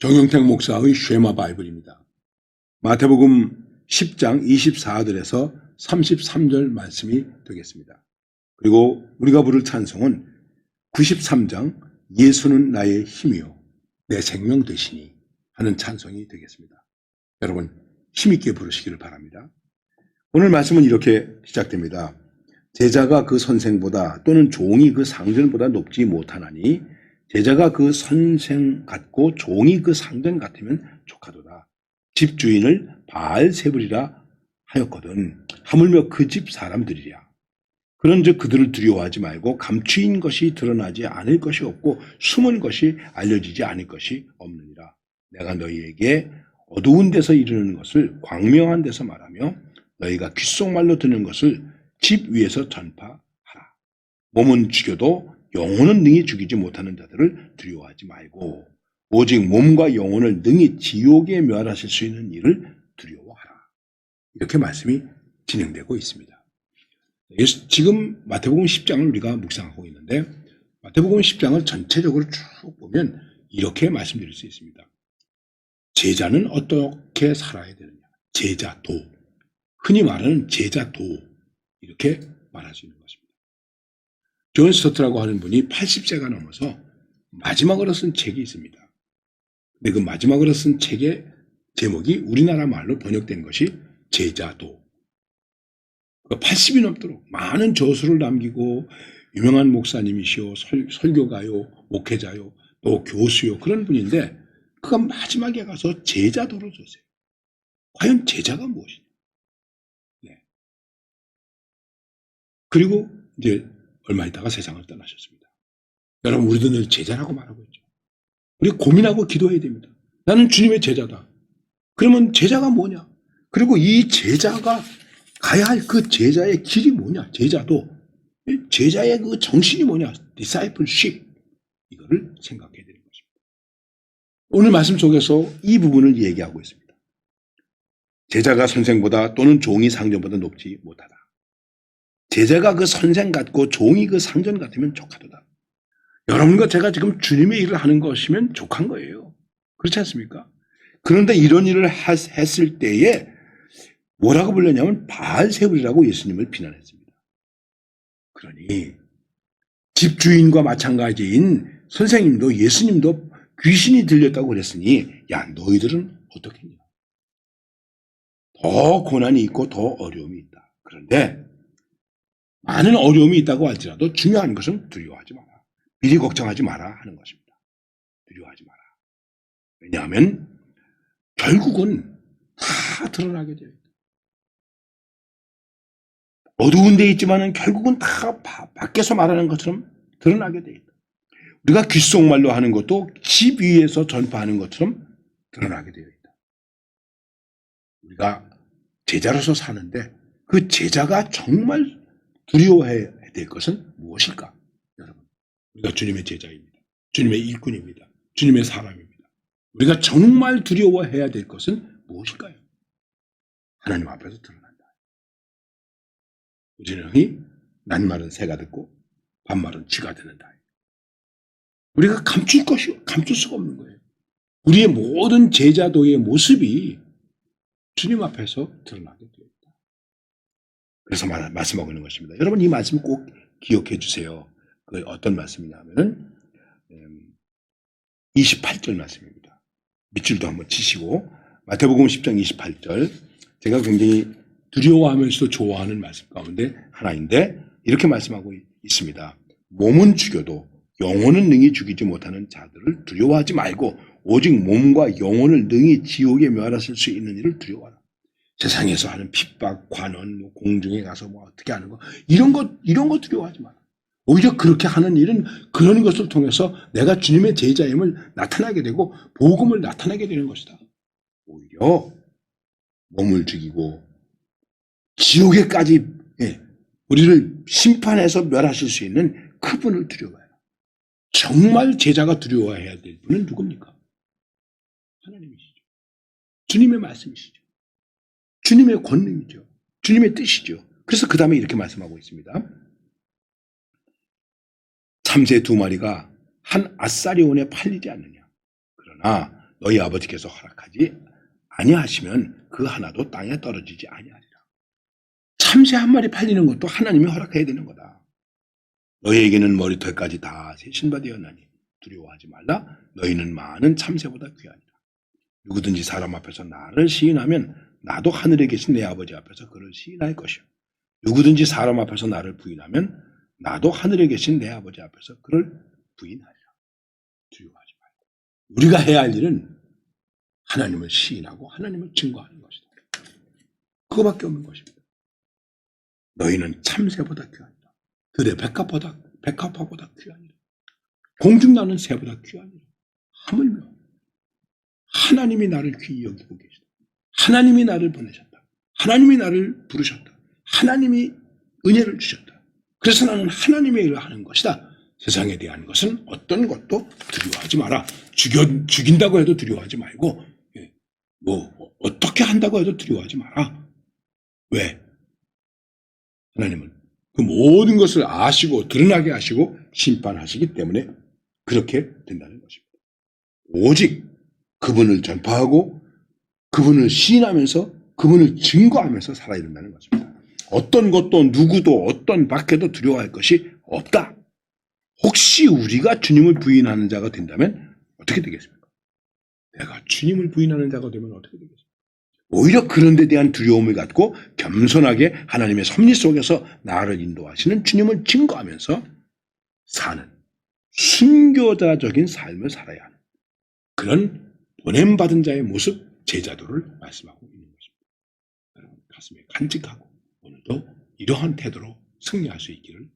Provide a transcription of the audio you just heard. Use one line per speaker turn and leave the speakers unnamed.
정영택 목사의 쉐마 바이블입니다. 마태복음 10장 24절에서 33절 말씀이 되겠습니다. 그리고 우리가 부를 찬송은 93장 예수는 나의 힘이요 내 생명 되시니 하는 찬송이 되겠습니다. 여러분 힘있게 부르시기를 바랍니다. 오늘 말씀은 이렇게 시작됩니다. 제자가 그 선생보다 또는 종이 그 상전보다 높지 못하나니 제자가 그 선생 같고 종이 그 상전 같으면 족하도다. 집주인을 바알세불이라 하였거든 하물며 그 집 사람들이랴. 그런즉 그들을 두려워하지 말고 감추인 것이 드러나지 않을 것이 없고 숨은 것이 알려지지 않을 것이 없느니라. 내가 너희에게 어두운 데서 이르는 것을 광명한 데서 말하며 너희가 귓속말로 듣는 것을 집 위에서 전파하라. 몸은 죽여도 영혼은 능히 죽이지 못하는 자들을 두려워하지 말고 오직 몸과 영혼을 능히 지옥에 멸하실 수 있는 일을 두려워하라. 이렇게 말씀이 진행되고 있습니다. 지금 마태복음 10장을 우리가 묵상하고 있는데 마태복음 10장을 전체적으로 쭉 보면 이렇게 말씀드릴 수 있습니다. 제자는 어떻게 살아야 되느냐. 제자도. 흔히 말하는 제자도. 이렇게 말할 수 있는 것입니다. 존 스토트라고 하는 분이 80세가 넘어서 마지막으로 쓴 책이 있습니다. 근데 그 마지막으로 쓴 책의 제목이 우리나라 말로 번역된 것이 제자도. 80이 넘도록 많은 저수를 남기고 유명한 목사님이시오, 설교가요, 목회자요, 또 교수요 그런 분인데 그가 마지막에 가서 제자도를 썼어요. 과연 제자가 무엇이냐? 네. 그리고 이제 얼마 있다가 세상을 떠나셨습니다. 여러분 우리도 늘 제자라고 말하고 있죠. 우리 고민하고 기도해야 됩니다. 나는 주님의 제자다. 그러면 제자가 뭐냐? 그리고 이 제자가 가야 할 그 제자의 길이 뭐냐? 제자도. 제자의 그 정신이 뭐냐? discipleship. 이거를 생각해야 되는 것입니다. 오늘 말씀 속에서 이 부분을 얘기하고 있습니다. 제자가 선생보다 또는 종이 상전보다 높지 못하다. 제자가 그 선생 같고 종이 그 상전 같으면 족하도다. 여러분과 제가 지금 주님의 일을 하는 것이면 족한 거예요. 그렇지 않습니까? 그런데 이런 일을 했을 때에 뭐라고 불렀냐면 바알세불이라고 예수님을 비난했습니다. 그러니 집주인과 마찬가지인 선생님도 예수님도 귀신이 들렸다고 그랬으니 야 너희들은 어떻겠냐. 더 고난이 있고 더 어려움이 있다. 그런데 많은 어려움이 있다고 할지라도 중요한 것은 두려워하지 마라. 미리 걱정하지 마라 하는 것입니다. 두려워하지 마라. 왜냐하면 결국은 다 드러나게 되어 있다. 어두운 데 있지만은 결국은 다 밖에서 말하는 것처럼 드러나게 되어 있다. 우리가 귓속말로 하는 것도 집 위에서 전파하는 것처럼 드러나게 되어 있다. 우리가 제자로서 사는데 그 제자가 정말 두려워해야 될 것은 무엇일까? 여러분, 우리가 주님의 제자입니다. 주님의 일꾼입니다. 주님의 사람입니다. 우리가 정말 두려워해야 될 것은 무엇일까요? 하나님 앞에서 드러난다. 우리는 낱말은 새가 듣고 반말은 쥐가 듣는다. 우리가 감출 수가 없는 거예요. 우리의 모든 제자도의 모습이 주님 앞에서 드러나게 되어 있다. 그래서 말씀하고 있는 것입니다. 여러분 이 말씀 꼭 기억해 주세요. 그 어떤 말씀이냐면은 28절 말씀입니다. 밑줄도 한번 치시고 마태복음 10장 28절 제가 굉장히 두려워하면서도 좋아하는 말씀 가운데 하나인데 이렇게 말씀하고 있습니다. 몸은 죽여도 영혼은 능히 죽이지 못하는 자들을 두려워하지 말고 오직 몸과 영혼을 능히 지옥에 멸하실 수 있는 일을 두려워하라. 세상에서 하는 핍박, 관원, 공중에 가서 어떻게 하는 거 이런 거 두려워하지 마라. 오히려 그렇게 하는 일은 그런 것을 통해서 내가 주님의 제자임을 나타나게 되고 복음을 나타나게 되는 것이다. 오히려 몸을 죽이고 지옥에까지 우리를 심판해서 멸하실 수 있는 그분을 두려워해요. 정말 제자가 두려워해야 될 분은 누굽니까? 하나님이시죠. 주님의 말씀이시죠. 주님의 권능이죠. 주님의 뜻이죠. 그래서 그 다음에 이렇게 말씀하고 있습니다. 참새 2마리가 한 아싸리온에 팔리지 않느냐. 그러나 너희 아버지께서 허락하지 아니하시면 그 하나도 땅에 떨어지지 아니하리라. 참새 한 마리 팔리는 것도 하나님이 허락해야 되는 거다. 너희에게는 머리털까지 다 세신 바 되었나니 두려워하지 말라. 너희는 많은 참새보다 귀하니라. 누구든지 사람 앞에서 나를 시인하면 나도 하늘에 계신 내 아버지 앞에서 그를 시인할 것이요. 누구든지 사람 앞에서 나를 부인하면 나도 하늘에 계신 내 아버지 앞에서 그를 부인하리라. 두려워하지 말고. 우리가 해야 할 일은 하나님을 시인하고 하나님을 증거하는 것이다. 그거밖에 없는 것입니다. 너희는 참새보다 귀하니라. 들의 백합화보다 귀하니라. 공중 나는 새보다 귀하니라. 하물며 하나님이 나를 귀히 여기고 계시다. 하나님이 나를 보내셨다. 하나님이 나를 부르셨다. 하나님이 은혜를 주셨다. 그래서 나는 하나님의 일을 하는 것이다. 세상에 대한 것은 어떤 것도 두려워하지 마라. 죽인다고 해도 두려워하지 말고, 어떻게 한다고 해도 두려워하지 마라. 왜? 하나님은 그 모든 것을 아시고 드러나게 하시고 심판하시기 때문에 그렇게 된다는 것입니다. 오직 그분을 전파하고 그분을 시인하면서 그분을 증거하면서 살아야 된다는 것입니다. 어떤 것도 누구도 어떤 밖에도 두려워할 것이 없다. 혹시 우리가 주님을 부인하는 자가 된다면 어떻게 되겠습니까? 내가 주님을 부인하는 자가 되면 어떻게 되겠습니까? 오히려 그런 데 대한 두려움을 갖고 겸손하게 하나님의 섭리 속에서 나를 인도하시는 주님을 증거하면서 사는 순교자적인 삶을 살아야 하는 그런 보냄받은 자의 모습, 제자도를 말씀하고 있는 것입니다. 여러분 가슴에 간직하고 오늘도 이러한 태도로 승리할 수 있기를